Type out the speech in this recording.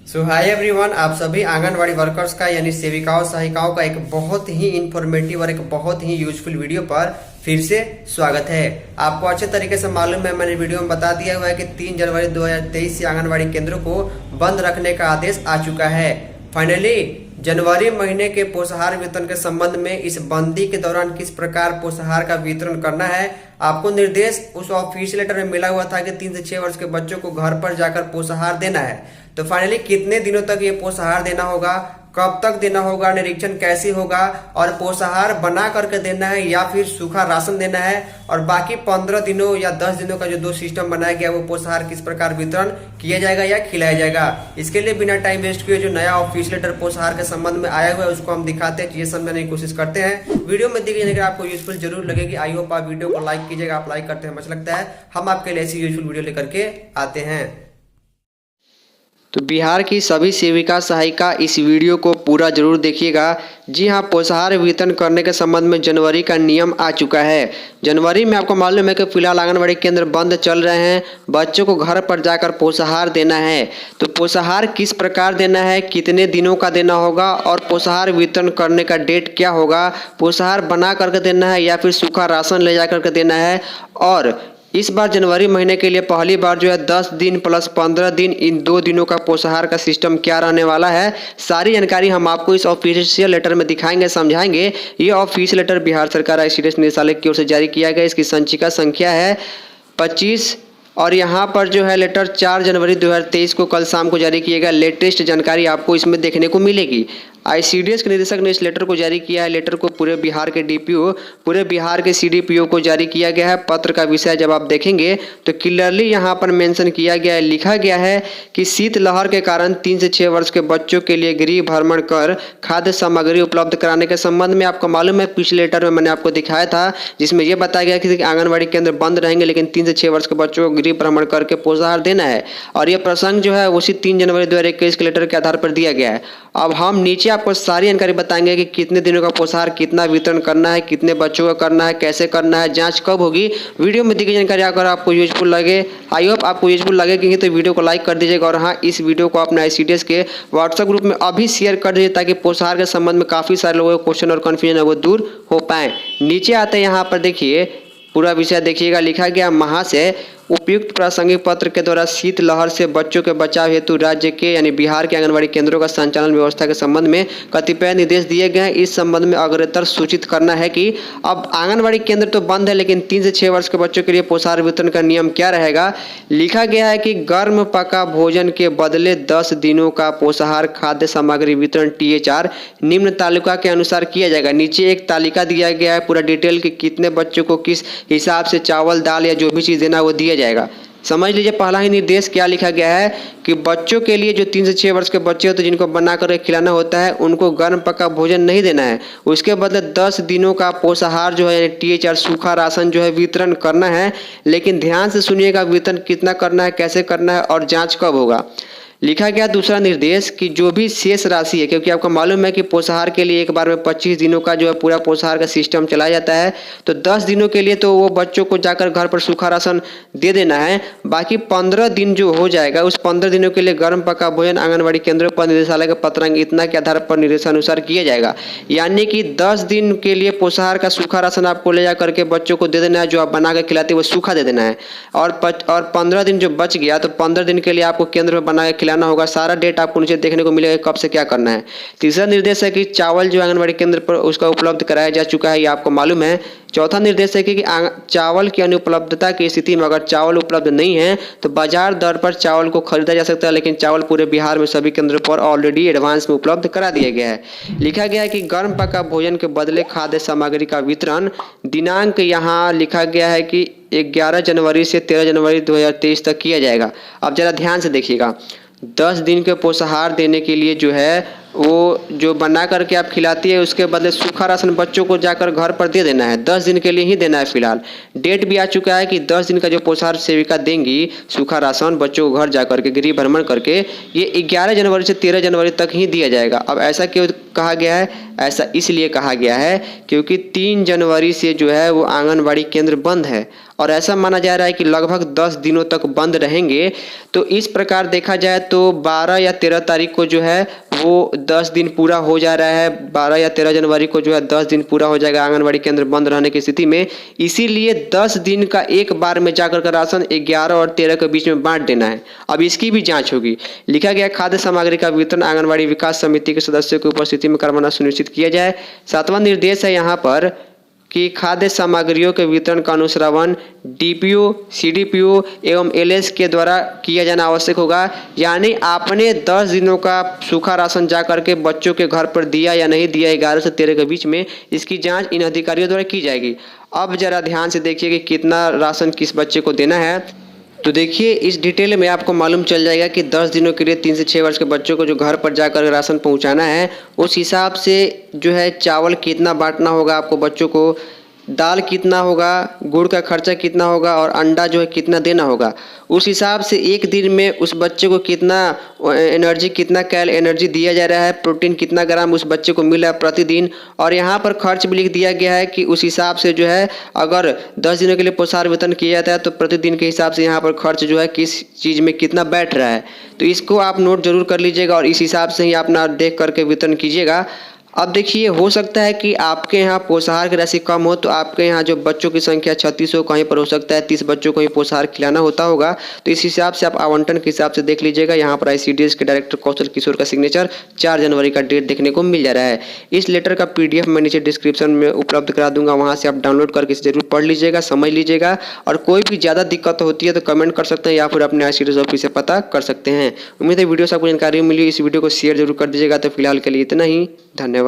Hi everyone, आप सभी anganwadi workers का यानी सेविकाओं सहायिकाओं का एक बहुत ही इंफॉर्मेटिव और एक बहुत ही यूजफुल वीडियो पर फिर से स्वागत है। आपको अच्छे तरीके से मालूम है, मैंने वीडियो में बता दिया हुआ है कि 3 जनवरी 2023 से आंगनवाड़ी केंद्रों को बंद रखने का आदेश आ चुका है। फाइनली जनवरी महीने के पोषाहार वितरण के संबंध में इस बंदी के दौरान किस प्रकार पोषाहार का वितरण करना है, आपको निर्देश उस ऑफिशियल लेटर में मिला हुआ था कि 3 से 6 वर्ष के बच्चों को घर पर जाकर पोषाहार देना है। तो फाइनली कितने दिनों तक ये पोषाहार देना होगा, कब तक देना होगा, निरीक्षण कैसे होगा और पोषाहार बना करके देना है या फिर सूखा राशन देना है, और बाकी 15 दिनों या 10 दिनों का जो 2 सिस्टम बनाया गया वो पोषाहार किस प्रकार वितरण किया जाएगा या खिलाया जाएगा। इसके लिए बिना टाइम वेस्ट किए जो नया ऑफिशियल लेटर पोषाहार के संबंध में आया हुआ है उसको हम दिखाते हैं, ये समझने की कोशिश करते हैं। वीडियो में देखिए, अगर आपको यूजफुल जरूर लगेगी। आई होप आप वीडियो को लाइक कीजिएगा, आप लाइक करते हैं अच्छा लगता है। हम आपके लिए ऐसी यूजफुल वीडियो लेकर के आते हैं। तो बिहार की सभी सेविका सहायिका इस वीडियो को पूरा जरूर देखिएगा। जी हाँ, पोषाहार वितरण करने के संबंध में जनवरी का नियम आ चुका है। जनवरी में आपको मालूम है कि फिलहाल आंगनबाड़ी केंद्र बंद चल रहे हैं, बच्चों को घर पर जाकर पोषाहार देना है। तो पोषाहार किस प्रकार देना है, कितने दिनों का देना होगा और पोषाहार वितरण करने का डेट क्या होगा, पोषाहार बना करके देना है या फिर सूखा राशन ले जा करके देना है, और इस बार जनवरी महीने के लिए पहली बार जो है 10 दिन प्लस 15 दिन, इन 2 दिनों का पोषाहार का सिस्टम क्या रहने वाला है, सारी जानकारी हम आपको इस ऑफिशियल लेटर में दिखाएंगे, समझाएंगे। ये ऑफिशियल लेटर बिहार सरकार आईसीडीएस निदेशालय की ओर से जारी किया गया। इसकी संचिका संख्या है 25 और यहाँ पर जो है लेटर 4 जनवरी 2023 को कल शाम को जारी किया गया। लेटेस्ट जानकारी आपको इसमें देखने को मिलेगी। आईसीडीएस के निदेशक ने इस लेटर को जारी किया है। लेटर को पूरे बिहार के डीपीओ, पूरे बिहार के सीडीपीओ को जारी किया गया है। पत्र का विषय जब आप देखेंगे तो क्लियरली यहाँ पर मेंशन किया गया है, लिखा गया है कि शीतलहर के कारण 3 से 6 वर्ष के बच्चों के लिए गृह भ्रमण कर खाद्य सामग्री उपलब्ध कराने के संबंध में आपको मालूम है पिछले लेटर में मैंने आपको दिखाया था, जिसमें यह बताया गया कि आंगनबाड़ी केंद्र बंद रहेंगे लेकिन 3 से 6 वर्ष के बच्चों को गृह भ्रमण करके पोषाहार देना है। और यह प्रसंग जो है उसी 3 जनवरी 2021 के लेटर के आधार पर दिया गया है। अब हम नीचे आपको सारी जानकारी बताएंगे कि कितने दिनों का पोषाहार कितना वितरण करना है, कितने बच्चों का करना है, कैसे करना है, जांच कब होगी। वीडियो में दी गई जानकारी अगर आपको यूजफुल लगे, आई होप आपको यूजफुल लगेगी तो वीडियो को लाइक कर दीजिएगा। और हाँ, इस वीडियो को अपने आईसीडीएस के व्हाट्सएप ग्रुप में अभी शेयर कर दीजिए ताकि पोषाहार के संबंध में काफ़ी सारे लोगों को क्वेश्चन और कन्फ्यूजन है वो दूर हो पाए। नीचे आते हैं, यहाँ पर देखिए पूरा विषय देखिएगा। लिखा गया, महाशय उपयुक्त प्रासंगिक पत्र के द्वारा शीतलहर से बच्चों के बचाव हेतु राज्य के यानी बिहार के आंगनबाड़ी केंद्रों का संचालन व्यवस्था के संबंध में कतिपय निर्देश दिए गए हैं। इस संबंध में अग्रतर सूचित करना है कि अब आंगनबाड़ी केंद्र तो बंद है लेकिन 3 से 6 वर्ष के बच्चों के लिए पोषाहार वितरण का नियम क्या रहेगा। लिखा गया है कि गर्म पका भोजन के बदले 10 दिनों का पोषाहार खाद्य सामग्री वितरण THR निम्न तालिका के अनुसार किया जाएगा। नीचे एक तालिका दिया गया है पूरा डिटेल कि कितने बच्चों को किस हिसाब से चावल दाल या जो भी चीज़ देना है वो दिया जाएगा। समझ लीजिए पहला ही निर्देश क्या लिखा गया है कि बच्चों के लिए जो 3 से 6 वर्ष के बच्चे होते हैं जिनको बना कर खिलाना होता है उनको गर्म पका भोजन नहीं देना है, उसके बदले 10 दिनों का पोषाहार जो है THR सूखा राशन जो है वितरण करना है। लेकिन ध्यान से सुनिएगा, वितरण कितना करना है, कैसे करना है और जांच कब होगा। लिखा गया दूसरा निर्देश कि जो भी शेष राशि है, क्योंकि आपको मालूम है कि पोषाहार के लिए एक बार में 25 दिनों का जो है पूरा पोषाहार का सिस्टम चलाया जाता है, तो 10 दिनों के लिए तो वो बच्चों को जाकर घर पर सूखा राशन दे देना है। बाकी 15 दिन जो हो जाएगा उस 15 दिनों के लिए गर्म पका भोजन आंगनबाड़ी केंद्रों पर निदेशालय के पत्रांक इतना के आधार पर निर्देशानुसार किया जाएगा। यानी कि 10 दिन के लिए पोषाहार का सूखा राशन आपको ले जा करके बच्चों को दे देना है, जो आप बना कर खिलाते हैं वो सूखा दे देना है। और 15 दिन जो बच गया तो 15 दिन के लिए आपको केंद्र में बना के खिलाना होगा। सारा डेट आपको नीचे देखने को मिलेगा कब से क्या करना है। तीसरा निर्देश है कि चावल जो आंगनबाड़ी केंद्र पर उसका उपलब्ध कराया जा चुका है, ये आपको मालूम है। चौथा निर्देश है कि चावल की अनुपलब्धता की स्थिति में अगर चावल उपलब्ध नहीं है तो बाजार दर पर चावल को खरीदा जा सकता है, लेकिन चावल पूरे बिहार में सभी केंद्रों पर ऑलरेडी एडवांस में उपलब्ध करा दिया गया है। लिखा गया है कि गर्म पका भोजन के बदले खाद्य सामग्री का वितरण दिनांक यहाँ लिखा गया है कि 11 जनवरी से 13 जनवरी 2023 तक किया जाएगा। अब जरा ध्यान से देखिएगा, 10 दिन के पोषाहार देने के लिए जो है वो जो बना करके आप खिलाती है उसके बदले सूखा राशन बच्चों को जाकर घर पर दे देना है। 10 दिन के लिए ही देना है। फिलहाल डेट भी आ चुका है कि 10 दिन का जो पोषाहार सेविका देंगी सूखा राशन बच्चों को घर जाकर के गृह भ्रमण करके, ये 11 जनवरी से 13 जनवरी तक ही दिया जाएगा। अब ऐसा क्यों कहा गया है? ऐसा इसलिए कहा गया है क्योंकि 3 जनवरी से जो है वो आंगनबाड़ी केंद्र बंद है और ऐसा माना जा रहा है कि लगभग 10 दिनों तक बंद रहेंगे। तो इस प्रकार देखा जाए तो 12 या 13 तारीख को जो है वो 10 दिन पूरा हो जा रहा है। 12 या 13 जनवरी को जो है 10 दिन पूरा हो जाएगा आंगनबाड़ी केंद्र बंद रहने की स्थिति में। इसीलिए 10 दिन का एक बार में जाकर का राशन 11 और 13 के बीच में बांट देना है। अब इसकी भी जांच होगी। लिखा गया खाद्य सामग्री का वितरण आंगनबाड़ी विकास समिति के सदस्यों की उपस्थिति में करवाना सुनिश्चित किया जाए। 7वां निर्देश है यहाँ पर कि खाद्य सामग्रियों के वितरण का अनुश्रवण डीपीओ, सीडीपीओ एवं एलएस के द्वारा किया जाना आवश्यक होगा। यानी आपने 10 दिनों का सूखा राशन जा करके बच्चों के घर पर दिया या नहीं दिया 11 से 13 के बीच में, इसकी जांच इन अधिकारियों द्वारा की जाएगी। अब जरा ध्यान से देखिए कि कितना राशन किस बच्चे को देना है। तो देखिए इस डिटेल में आपको मालूम चल जाएगा कि 10 दिनों के लिए 3 से 6 वर्ष के बच्चों को जो घर पर जाकर राशन पहुंचाना है, उस हिसाब से जो है चावल कितना बांटना होगा आपको बच्चों को, दाल कितना होगा, गुड़ का खर्चा कितना होगा और अंडा जो है कितना देना होगा। उस हिसाब से एक दिन में उस बच्चे को कितना एनर्जी, कितना कैल एनर्जी दिया जा रहा है, प्रोटीन कितना ग्राम उस बच्चे को मिल रहा है प्रतिदिन। और यहाँ पर खर्च भी लिख दिया गया है कि उस हिसाब से जो है अगर 10 दिनों के लिए पोषाहार वितरण किया जाता है तो प्रतिदिन के हिसाब से यहाँ पर खर्च जो है किस चीज़ में कितना बैठ रहा है। तो इसको आप नोट जरूर कर लीजिएगा और इस हिसाब से ही अपना देख करके वितरण कीजिएगा। अब देखिए हो सकता है कि आपके यहाँ पोषाहार की राशि कम हो तो आपके यहाँ जो बच्चों की संख्या 36 हो, कहीं पर हो सकता है 30 बच्चों को ही पोषाहार खिलाना होता होगा। तो इस हिसाब से आप आवंटन के हिसाब से देख लीजिएगा। यहाँ पर ICDS के डायरेक्टर कौशल किशोर का सिग्नेचर 4 जनवरी का डेट देखने को मिल जा रहा है। इस लेटर का PDF मैं नीचे डिस्क्रिप्शन में उपलब्ध करा दूंगा, वहाँ से आप डाउनलोड करके इसे जरूर पढ़ लीजिएगा, समझ लीजिएगा। और कोई भी ज़्यादा दिक्कत होती है तो कमेंट कर सकते हैं या फिर अपने ICDS ऑफिस से पता कर सकते हैं। उम्मीद है वीडियो से आपको जानकारी मिली। इस वीडियो को शेयर जरूर कर दीजिएगा। तो फिलहाल के लिए इतना ही, धन्यवाद।